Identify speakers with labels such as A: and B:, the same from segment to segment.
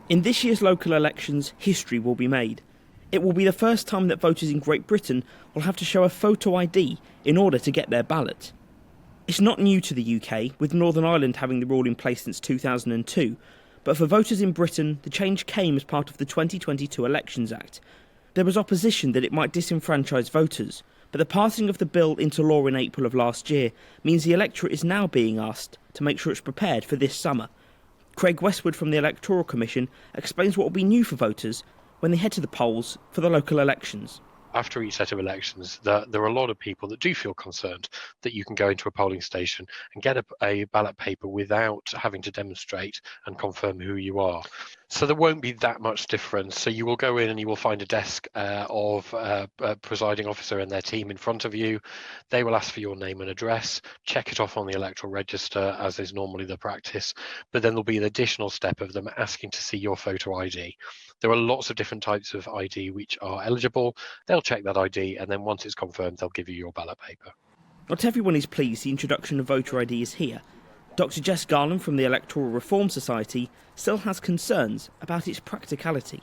A: In this year's local elections, history will be made. It will be the first time that voters in Great Britain will have to show a photo ID in order to get their ballot. It's not new to the UK, with Northern Ireland having the rule in place since 2002, but for voters in Britain, the change came as part of the 2022 Elections Act. There was opposition that it might disenfranchise voters, but the passing of the bill into law in April of last year means the electorate is now being asked to make sure it's prepared for this summer. Craig Westwood from the Electoral Commission explains what will be new for voters when they head to the polls for the local elections.
B: After each set of elections, there are a lot of people that do feel concerned that you can go into a polling station and get a ballot paper without having to demonstrate and confirm who you are. So there won't be that much difference. So you will go in and you will find a desk of a presiding officer and their team in front of you. They will ask for your name and address, check it off on the electoral register, as is normally the practice. But then there'll be an additional step of them asking to see your photo ID. There are lots of different types of ID which are eligible. They'll check that ID, and then once it's confirmed, they'll give you your ballot paper.
A: Not everyone is pleased the introduction of voter ID is here. Dr. Jess Garland from the Electoral Reform Society still has concerns about its practicality.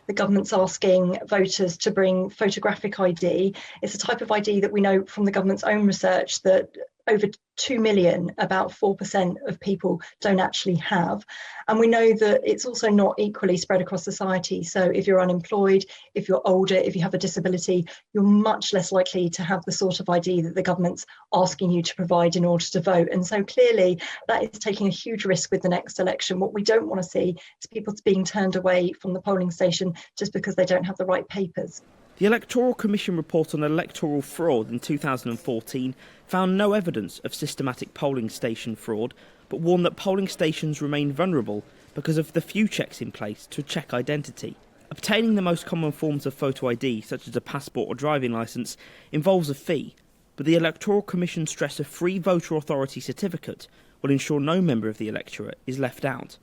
C: The government's asking voters to bring photographic ID. It's a type of ID that we know from the government's own research that over 2 million, about 4% of people don't actually have. And we know that it's also not equally spread across society. So if you're unemployed, if you're older, if you have a disability, you're much less likely to have the sort of ID that the government's asking you to provide in order to vote. And so clearly that is taking a huge risk with the next election. What we don't want to see is people being turned away from the polling station just because they don't have the right papers.
A: The Electoral Commission report on electoral fraud in 2014 found no evidence of systematic polling station fraud, but warned that polling stations remain vulnerable because of the few checks in place to check identity. Obtaining the most common forms of photo ID, such as a passport or driving licence, involves a fee, but the Electoral Commission stressed a free voter authority certificate will ensure no member of the electorate is left out.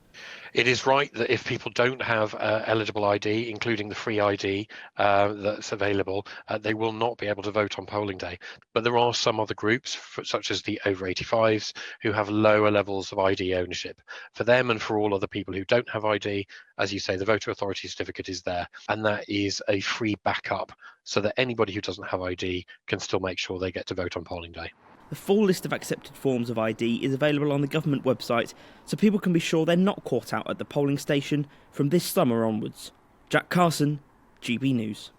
B: It is right that if people don't have eligible ID, including the free ID that's available, they will not be able to vote on polling day. But there are some other groups, such as the over 85s, who have lower levels of ID ownership. For them and for all other people who don't have ID, as you say, the voter authority certificate is there, and that is a free backup so that anybody who doesn't have ID can still make sure they get to vote on polling day.
A: The full list of accepted forms of ID is available on the government website, so people can be sure they're not caught out at the polling station from this summer onwards. Jack Carson, GB News.